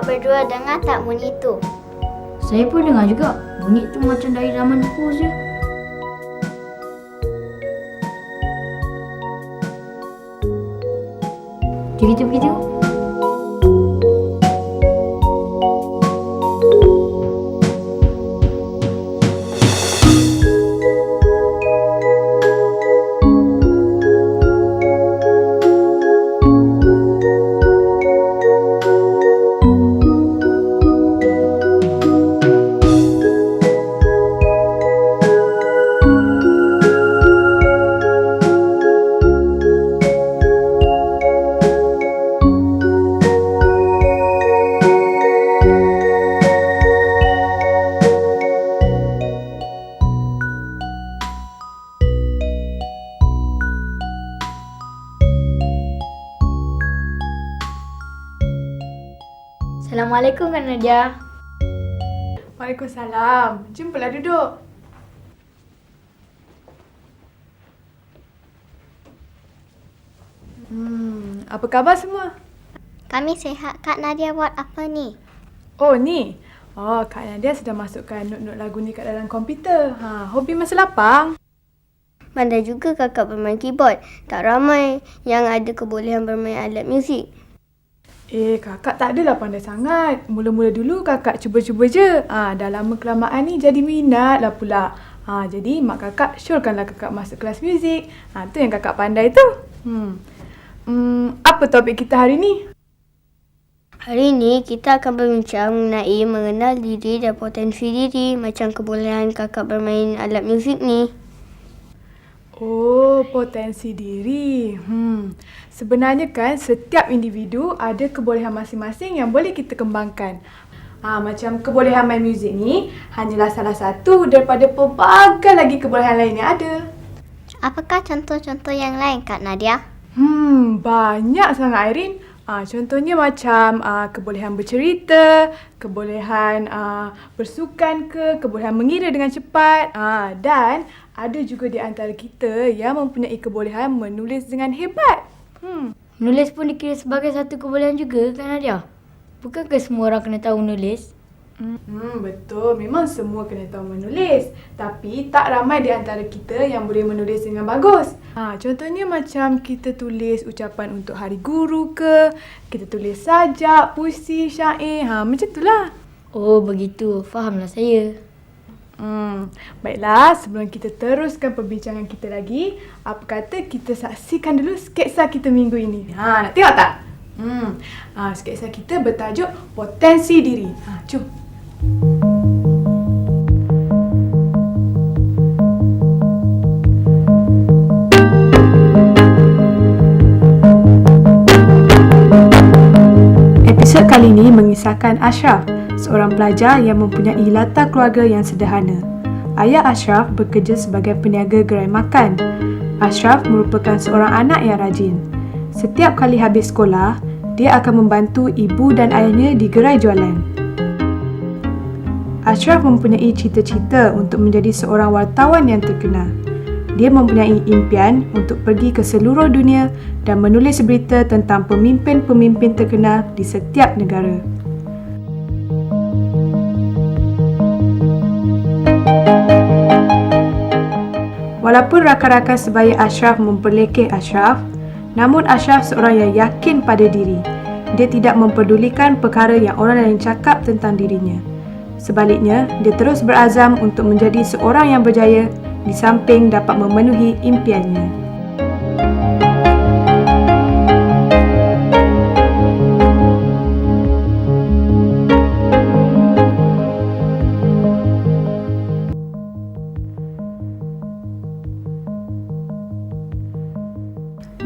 berdua dengar tak bunyi itu? Saya pun dengar juga. Bunyi tu macam dari zaman dulu je. Jom kita pergi tengok. Assalamualaikum Kak Nadia. Waalaikumsalam. Jumpalah duduk. Apa khabar semua? Kami sihat. Kak Nadia buat apa ni? Oh, ni. Oh, Kak Nadia sedang masukkan not-not lagu ni kat dalam komputer. Hobi masa lapang. Pandai juga kakak bermain keyboard. Tak ramai yang ada kebolehan bermain alat muzik. Kakak tak adalah pandai sangat. Mula-mula dulu kakak cuba-cuba je. Dah lama kelamaan ni jadi minat lah pula. Jadi mak kakak syorkanlah kakak masuk kelas muzik. Tu yang kakak pandai tu. Apa topik kita hari ni? Hari ini kita akan berbincang mengenai mengenal diri dan potensi diri, macam kebolehan kakak bermain alat muzik ni. Oh, potensi diri. Sebenarnya kan setiap individu ada kebolehan masing-masing yang boleh kita kembangkan. Macam kebolehan main muzik ni hanyalah salah satu daripada pelbagai lagi kebolehan lain yang ada. Apakah contoh-contoh yang lain Kak Nadia? Banyak sangat Irene. Contohnya macam kebolehan bercerita, kebolehan bersukan ke, kebolehan mengira dengan cepat, dan ada juga di antara kita yang mempunyai kebolehan menulis dengan hebat. Menulis pun dikira sebagai satu kebolehan juga Kak Nadia. Bukankah semua orang kena tahu menulis? Betul, memang semua kena tahu menulis. Tapi tak ramai di antara kita yang boleh menulis dengan bagus. Contohnya macam kita tulis ucapan untuk hari guru ke, kita tulis sajak, puisi, syair, macam itulah. Oh begitu, fahamlah saya. Baiklah, sebelum kita teruskan perbincangan kita lagi, apa kata kita saksikan dulu sketsa kita minggu ini. Nak tengok tak? Sketsa kita bertajuk Potensi Diri. Jom. Episod kali ini mengisahkan Ashraf, seorang pelajar yang mempunyai latar keluarga yang sederhana. Ayah Ashraf bekerja sebagai peniaga gerai makan. Ashraf merupakan seorang anak yang rajin. Setiap kali habis sekolah, dia akan membantu ibu dan ayahnya di gerai jualan. Ashraf mempunyai cita-cita untuk menjadi seorang wartawan yang terkenal. Dia mempunyai impian untuk pergi ke seluruh dunia dan menulis berita tentang pemimpin-pemimpin terkenal di setiap negara. Walaupun rakan-rakan sebaya Ashraf memperlekeh Ashraf, namun Ashraf seorang yang yakin pada diri. Dia tidak mempedulikan perkara yang orang lain cakap tentang dirinya. Sebaliknya, dia terus berazam untuk menjadi seorang yang berjaya di samping dapat memenuhi impiannya.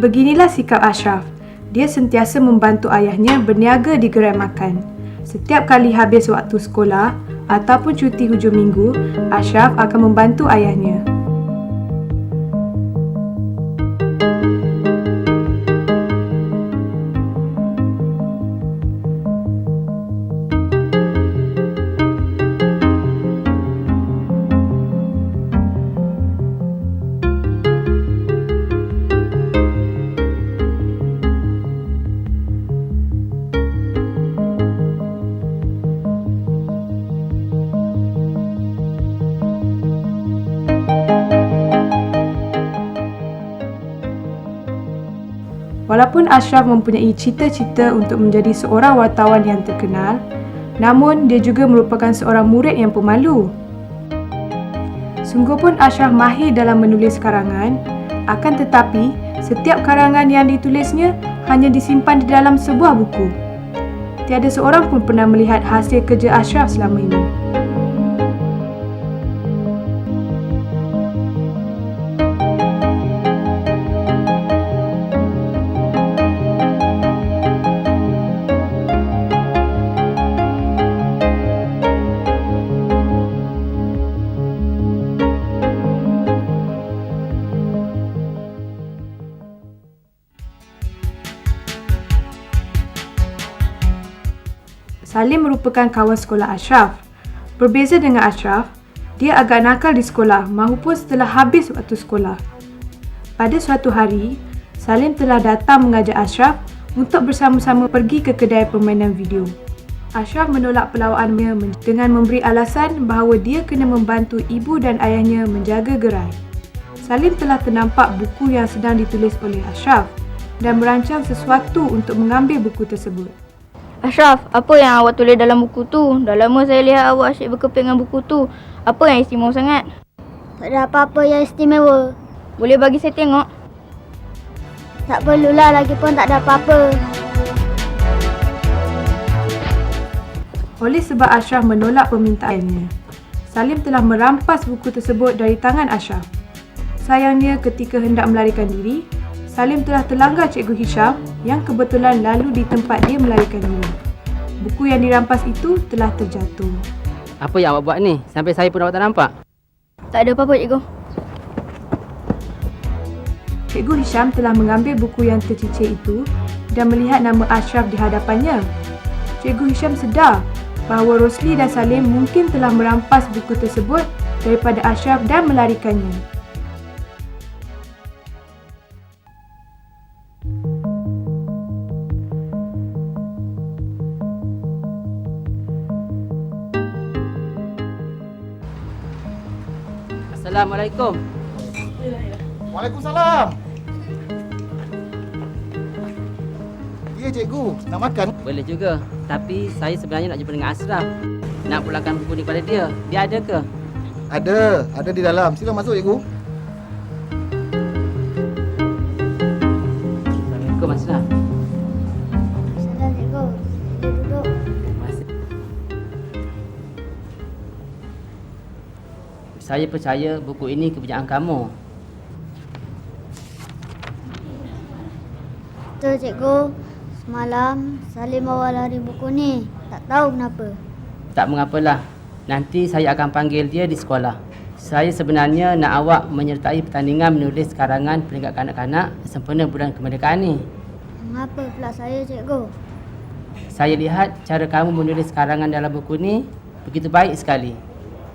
Beginilah sikap Ashraf. Dia sentiasa membantu ayahnya berniaga di gerai makan. Setiap kali habis waktu sekolah ataupun cuti hujung minggu, Ashraf akan membantu ayahnya. Walaupun Ashraf mempunyai cita-cita untuk menjadi seorang wartawan yang terkenal, namun dia juga merupakan seorang murid yang pemalu. Sungguh pun Ashraf mahir dalam menulis karangan, akan tetapi setiap karangan yang ditulisnya hanya disimpan di dalam sebuah buku. Tiada seorang pun pernah melihat hasil kerja Ashraf selama ini. Salim merupakan kawan sekolah Ashraf. Berbeza dengan Ashraf, dia agak nakal di sekolah mahupun setelah habis waktu sekolah. Pada suatu hari, Salim telah datang mengajak Ashraf untuk bersama-sama pergi ke kedai permainan video. Ashraf menolak pelawaannya dengan memberi alasan bahawa dia kena membantu ibu dan ayahnya menjaga gerai. Salim telah ternampak buku yang sedang ditulis oleh Ashraf dan merancang sesuatu untuk mengambil buku tersebut. Ashraf, apa yang awak tulis dalam buku tu? Dah lama saya lihat awak asyik berkeping dengan buku tu. Apa yang istimewa sangat? Tak ada apa-apa yang istimewa. Boleh bagi saya tengok? Tak perlulah, lagipun tak ada apa-apa. Oleh sebab Ashraf menolak permintaannya, Salim telah merampas buku tersebut dari tangan Ashraf. Sayangnya ketika hendak melarikan diri, Salim telah terlanggar Cikgu Hisham yang kebetulan lalu di tempat dia melarikan diri. Buku yang dirampas itu telah terjatuh. Apa yang awak buat ni? Sampai saya pun awak tak nampak. Tak ada apa-apa, cikgu. Cikgu Hisham telah mengambil buku yang tercicir itu dan melihat nama Ashraf di hadapannya. Cikgu Hisham sedar bahawa Rosli dan Salim mungkin telah merampas buku tersebut daripada Ashraf dan melarikannya. Assalamualaikum. Waalaikumsalam. Ya cikgu, nak makan? Boleh juga. Tapi saya sebenarnya nak jumpa dengan Ashraf. Nak pulangkan buku ni kepada dia. Dia ada ke? Ada di dalam. Sila masuk cikgu. Assalamualaikum Ashraf. Salam, cikgu. Kita duduk. Terima kasih. Saya percaya buku ini kepunyaan kamu. Betul, cikgu. Semalam Salim bawa lari buku ni. Tak tahu kenapa. Tak mengapalah. Nanti saya akan panggil dia di sekolah. Saya sebenarnya nak awak menyertai pertandingan menulis karangan peringkat kanak-kanak sempena bulan kemerdekaan ni. Mengapa pula saya, cikgu? Saya lihat cara kamu menulis karangan dalam buku ni begitu baik sekali.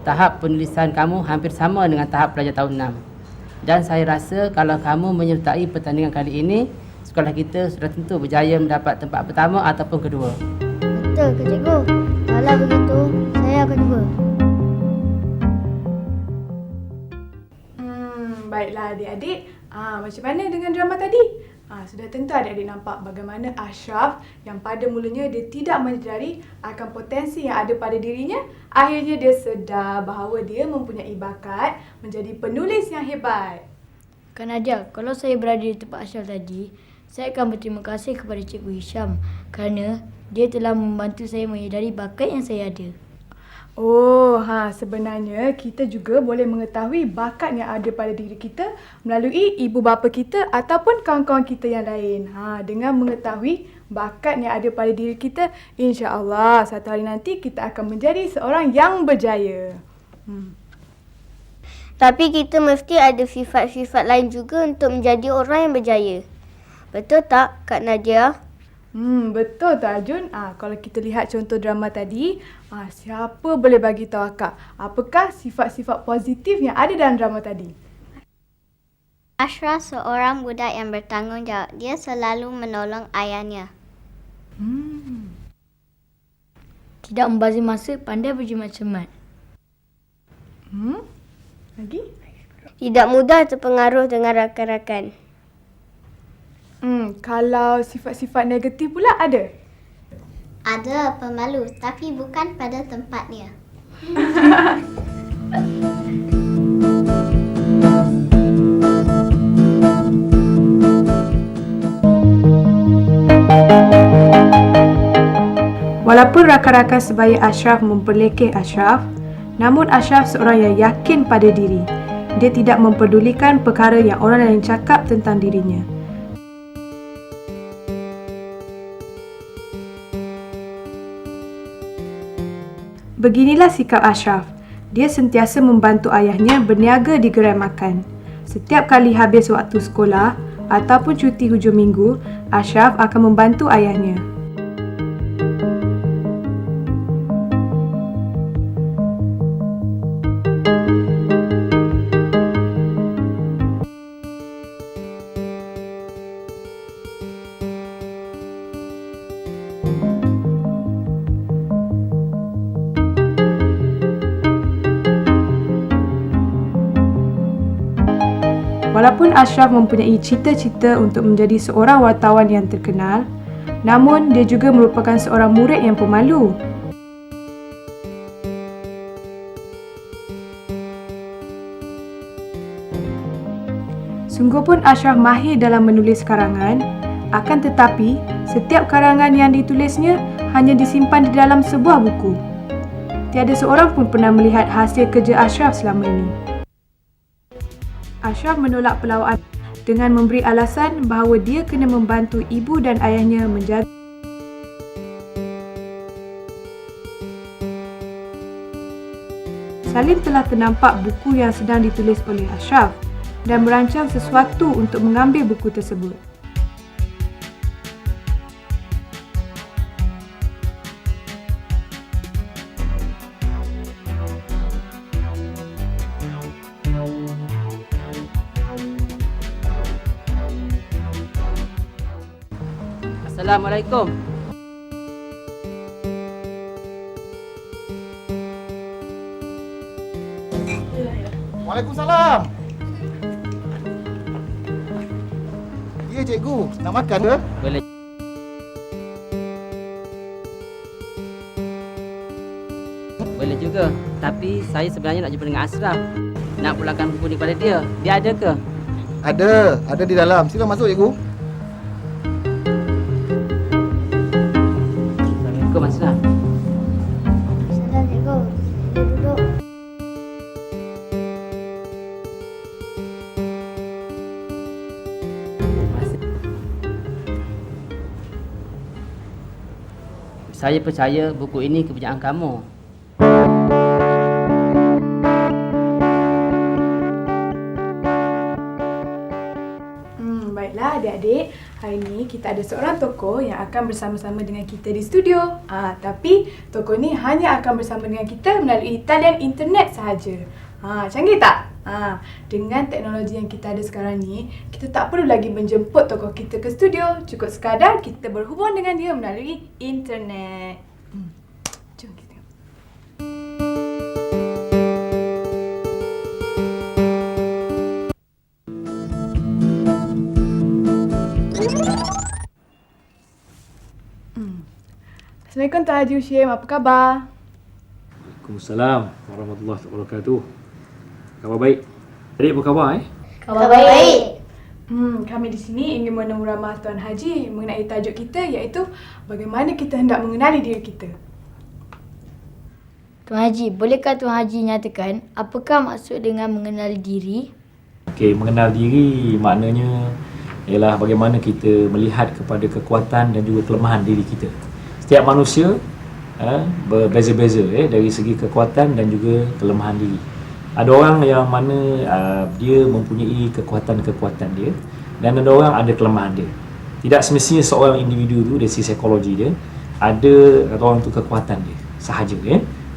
Tahap penulisan kamu hampir sama dengan tahap pelajar tahun 6. Dan saya rasa kalau kamu menyertai pertandingan kali ini, sekolah kita sudah tentu berjaya mendapat tempat pertama ataupun kedua. Betul ke, cikgu? Kalau begitu, saya akan cuba. Baiklah adik-adik. Macam mana dengan drama tadi? Sudah tentu adik-adik nampak bagaimana Ashraf yang pada mulanya dia tidak menyedari akan potensi yang ada pada dirinya. Akhirnya dia sedar bahawa dia mempunyai bakat menjadi penulis yang hebat. Kak Nadia, kalau saya berada di tempat Ashraf tadi, saya akan berterima kasih kepada Cikgu Hisham kerana dia telah membantu saya menyedari bakat yang saya ada. Sebenarnya kita juga boleh mengetahui bakat yang ada pada diri kita melalui ibu bapa kita ataupun kawan-kawan kita yang lain. Dengan mengetahui bakat yang ada pada diri kita, insya-Allah satu hari nanti kita akan menjadi seorang yang berjaya. Tapi kita mesti ada sifat-sifat lain juga untuk menjadi orang yang berjaya. Betul tak, Kak Nadia? Betul tu Arjun. Kalau kita lihat contoh drama tadi, siapa boleh bagi tahu akak apakah sifat-sifat positif yang ada dalam drama tadi? Ashraf seorang budak yang bertanggungjawab. Dia selalu menolong ayahnya. Tidak membazir masa, pandai berjimat cermat. Lagi? Tidak mudah terpengaruh dengan rakan-rakan. Kalau sifat-sifat negatif pula ada? Ada pemalu tapi bukan pada tempatnya. Walaupun rakan-rakan sebaya Ashraf memperlekeh Ashraf, namun Ashraf seorang yang yakin pada diri. Dia tidak mempedulikan perkara yang orang lain cakap tentang dirinya. Beginilah sikap Ashraf. Dia sentiasa membantu ayahnya berniaga di gerai makan. Setiap kali habis waktu sekolah ataupun cuti hujung minggu, Ashraf akan membantu ayahnya. Walaupun Ashraf mempunyai cita-cita untuk menjadi seorang wartawan yang terkenal, namun dia juga merupakan seorang murid yang pemalu. Sungguh pun Ashraf mahir dalam menulis karangan, akan tetapi setiap karangan yang ditulisnya hanya disimpan di dalam sebuah buku. Tiada seorang pun pernah melihat hasil kerja Ashraf selama ini. Ashraf menolak pelawaan dengan memberi alasan bahawa dia kena membantu ibu dan ayahnya menjaga. Salim telah ternampak buku yang sedang ditulis oleh Ashraf dan merancang sesuatu untuk mengambil buku tersebut. Assalamualaikum. Waalaikumsalam. Ya cikgu, nak makan ke? Boleh. Boleh juga. Tapi saya sebenarnya nak jumpa dengan Ashraf. Nak pulangkan buku ni pada dia. Dia ada ke? Ada di dalam. Sila masuk cikgu. Assalamualaikum Ashraf. Salam cikgu. Sila duduk. Saya percaya buku ini kepunyaan kamu. Baiklah adik-adik, hari ini kita ada seorang tokoh yang akan bersama-sama dengan kita di studio. Tapi tokoh ni hanya akan bersama dengan kita melalui talian internet sahaja. Canggih tak? Dengan teknologi yang kita ada sekarang ni, kita tak perlu lagi menjemput tokoh kita ke studio. Cukup sekadar kita berhubung dengan dia melalui internet. Jom kita tengok. Assalamualaikum Tuan Haji Ushim, apa khabar? Waalaikumsalam warahmatullahi wabarakatuh. Khabar baik. Adik apa khabar Khabar baik. Kami di sini ingin menemu ramah Tuan Haji mengenai tajuk kita iaitu bagaimana kita hendak mengenali diri kita. Tuan Haji, bolehkah Tuan Haji nyatakan apakah maksud dengan mengenali diri? Okey, mengenal diri maknanya ialah bagaimana kita melihat kepada kekuatan dan juga kelemahan diri kita. Setiap manusia berbeza-beza dari segi kekuatan dan juga kelemahan diri. Ada orang yang mana dia mempunyai kekuatan-kekuatan dia dan ada orang ada kelemahan dia. Tidak semestinya seorang individu tu dari segi psikologi dia ada kata orang tu kekuatan dia sahaja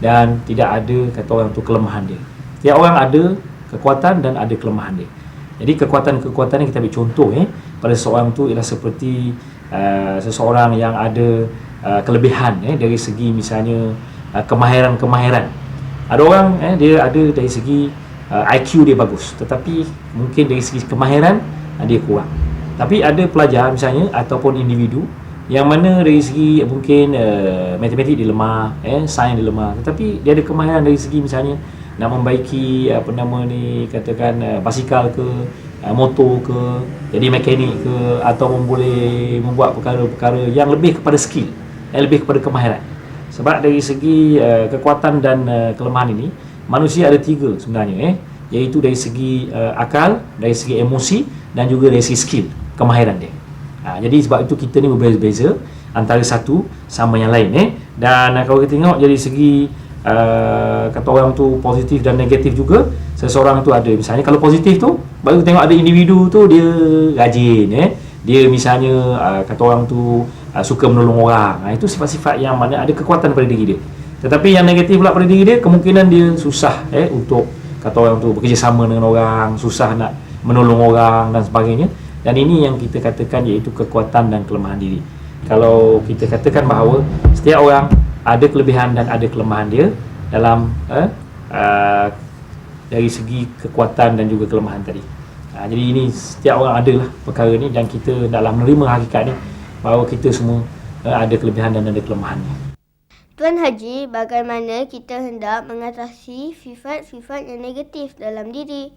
dan tidak ada kata orang tu kelemahan dia. Setiap orang ada kekuatan dan ada kelemahan dia. Jadi kekuatan-kekuatan yang kita ambil contoh pada seseorang tu ialah seperti seseorang yang ada kelebihan dari segi misalnya kemahiran-kemahiran. Ada orang dia ada dari segi IQ dia bagus, tetapi mungkin dari segi kemahiran dia kurang. Tapi ada pelajar misalnya ataupun individu yang mana dari segi mungkin matematik dia lemah, sains dia lemah, tetapi dia ada kemahiran dari segi misalnya nak membaiki katakan basikal ke, motor ke, jadi mekanik ke, atau boleh membuat perkara-perkara yang lebih kepada skill, yang lebih kepada kemahiran. Sebab dari segi kekuatan dan kelemahan ini, manusia ada 3 sebenarnya, iaitu dari segi akal, dari segi emosi dan juga dari segi skill, kemahiran dia. Jadi sebab itu kita ni berbeza-beza antara satu sama yang lain. Dan kalau kita tengok dari segi kata orang tu positif dan negatif juga, seseorang tu ada, misalnya kalau positif tu baru tengok ada individu tu dia rajin, dia misalnya kata orang tu suka menolong orang. Itu sifat-sifat yang mana ada kekuatan pada diri dia. Tetapi yang negatif pula pada diri dia, kemungkinan dia susah untuk kata orang tu bekerjasama dengan orang, susah nak menolong orang dan sebagainya. Dan ini yang kita katakan iaitu kekuatan dan kelemahan diri. Kalau kita katakan bahawa setiap orang ada kelebihan dan ada kelemahan dia dalam dari segi kekuatan dan juga kelemahan tadi. Jadi ini setiap orang adalah perkara ni, dan kita dalam menerima hakikat ni bahawa kita semua ada kelebihan dan ada kelemahannya. Tuan Haji, bagaimana kita hendak mengatasi sifat-sifat yang negatif dalam diri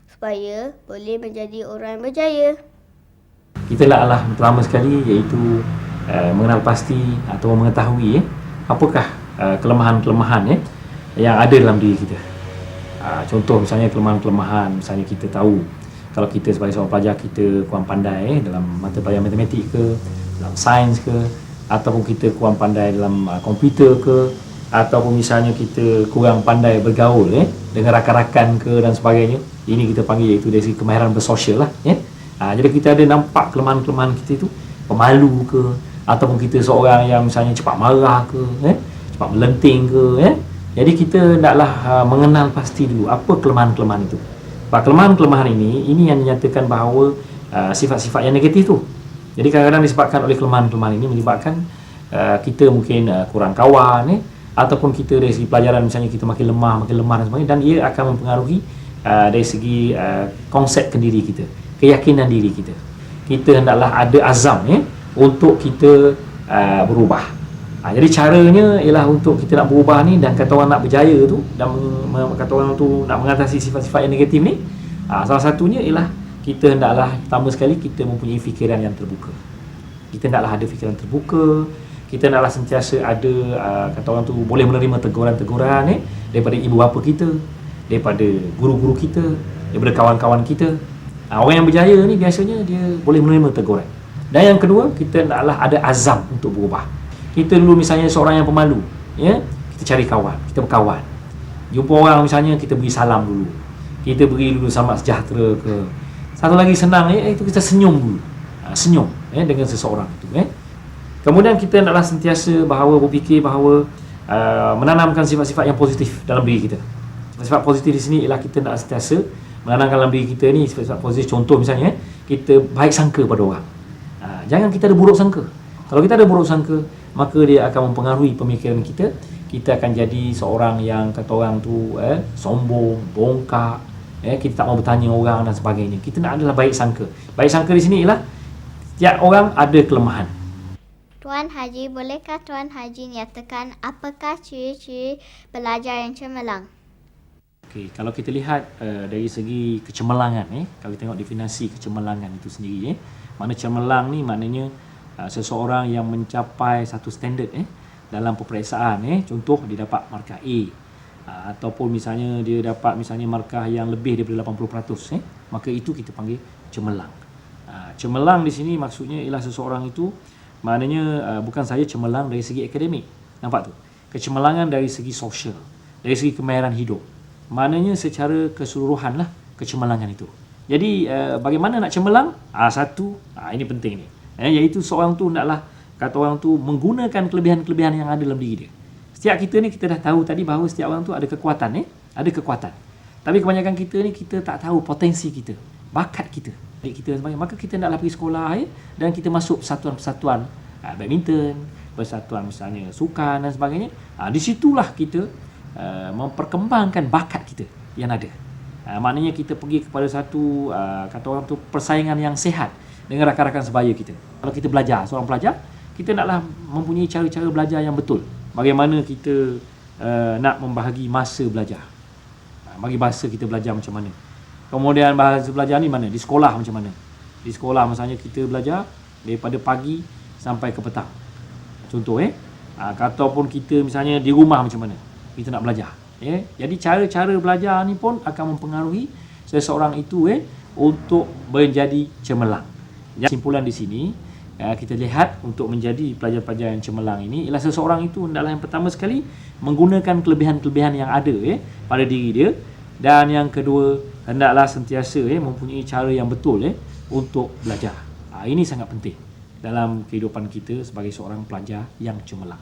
supaya boleh menjadi orang yang berjaya? Kita lah pertama sekali iaitu mengenal pasti atau mengetahui apakah kelemahan-kelemahan yang ada dalam diri kita. Contoh misalnya kelemahan-kelemahan, misalnya kita tahu kalau kita sebagai seorang pelajar kita kurang pandai dalam mata pelajaran matematik ke, dalam sains ke, ataupun kita kurang pandai dalam komputer ke, ataupun misalnya kita kurang pandai bergaul dengan rakan-rakan ke dan sebagainya. Ini kita panggil iaitu dari segi kemahiran bersosial lah. Jadi kita ada nampak kelemahan-kelemahan kita itu, pemalu ke, ataupun kita seorang yang misalnya cepat marah ke, cepat melenting ke. Jadi kita hendaklah mengenal pasti dulu apa kelemahan-kelemahan itu. Sebab kelemahan-kelemahan ini yang dinyatakan bahawa sifat-sifat yang negatif tu. Jadi kadang-kadang disebabkan oleh kelemahan-kelemahan ini menyebabkan kita mungkin kurang kawan, ataupun kita dari segi pelajaran misalnya kita makin lemah dan sebagainya, dan ia akan mempengaruhi dari segi konsep kendiri kita, keyakinan diri kita. Kita hendaklah ada azam untuk kita berubah. Jadi caranya ialah untuk kita nak berubah ni, dan kata orang nak berjaya tu, dan kata orang tu nak mengatasi sifat-sifat yang negatif ni, salah satunya ialah kita hendaklah pertama sekali kita mempunyai fikiran yang terbuka. Kita hendaklah ada fikiran terbuka. Kita hendaklah sentiasa ada kata orang tu boleh menerima teguran-teguran daripada ibu bapa kita, daripada guru-guru kita, daripada kawan-kawan kita. Orang yang berjaya ni biasanya dia boleh menerima teguran. Dan yang kedua, kita hendaklah ada azam untuk berubah. Kita dulu misalnya seorang yang pemalu, kita cari kawan, kita berkawan. Jumpa orang misalnya, kita beri salam dulu, kita beri dulu selamat sejahtera ke. Satu lagi senang itu kita senyum dulu, senyum dengan seseorang itu. Kemudian kita hendaklah sentiasa berfikir bahawa menanamkan sifat-sifat yang positif dalam diri kita. Sifat positif di sini ialah kita nak sentiasa menanamkan dalam diri kita ni sifat-sifat positif. Contoh misalnya, kita baik sangka pada orang. Jangan kita ada buruk sangka. Kalau kita ada buruk sangka, maka dia akan mempengaruhi pemikiran kita. Kita akan jadi seorang yang kata orang tu sombong, bongkak, kita tak mau bertanya orang dan sebagainya. Kita nak adalah baik sangka. Baik sangka di sini ialah setiap orang ada kelemahan. Tuan Haji, bolehkah Tuan Haji nyatakan apakah ciri-ciri pelajar yang cemerlang? Okey, kalau kita lihat dari segi kecemerlangan, kalau kita tengok definisi kecemerlangan itu sendiri, mana cemerlang ni maknanya seseorang yang mencapai satu standard dalam peperiksaan, contoh dia dapat markah A, ataupun misalnya dia dapat misalnya markah yang lebih daripada 80%, maka itu kita panggil cemerlang. Cemerlang di sini maksudnya ialah seseorang itu maknanya bukan saja cemerlang dari segi akademik, nampak tu, kecemerlangan dari segi sosial, dari segi kemahiran hidup, maknanya secara keseluruhan lah kecemerlangan itu. Jadi bagaimana nak cemerlang? Ini penting ni, iaitu seorang tu naklah kata orang tu menggunakan kelebihan-kelebihan yang ada dalam diri dia. Setiap kita ni kita dah tahu tadi bahawa setiap orang tu ada kekuatan, ada kekuatan. Tapi kebanyakan kita ni kita tak tahu potensi kita, bakat kita, kita sebagainya. Maka kita naklah pergi sekolah dan kita masuk persatuan-persatuan badminton, persatuan misalnya sukan dan sebagainya. Di situlah kita memperkembangkan bakat kita yang ada. Maknanya kita pergi kepada satu kata orang tu persaingan yang sihat, dengan rakan-rakan sebaya kita. Kalau kita belajar, seorang pelajar, kita naklah mempunyai cara-cara belajar yang betul. Bagaimana kita nak membahagi masa belajar. Bagi bahasa kita belajar macam mana. Kemudian bahasa belajar ni mana? Di sekolah macam mana? Di sekolah misalnya kita belajar daripada pagi sampai ke petang. Contoh ataupun kita misalnya di rumah macam mana kita nak belajar. Jadi cara-cara belajar ni pun akan mempengaruhi seseorang itu untuk menjadi cemerlang. Kesimpulan di sini kita lihat untuk menjadi pelajar-pelajar yang cemerlang ini ialah seseorang itu hendaklah yang pertama sekali menggunakan kelebihan-kelebihan yang ada pada diri dia, dan yang kedua hendaklah sentiasa mempunyai cara yang betul untuk belajar. Ini sangat penting dalam kehidupan kita sebagai seorang pelajar yang cemerlang.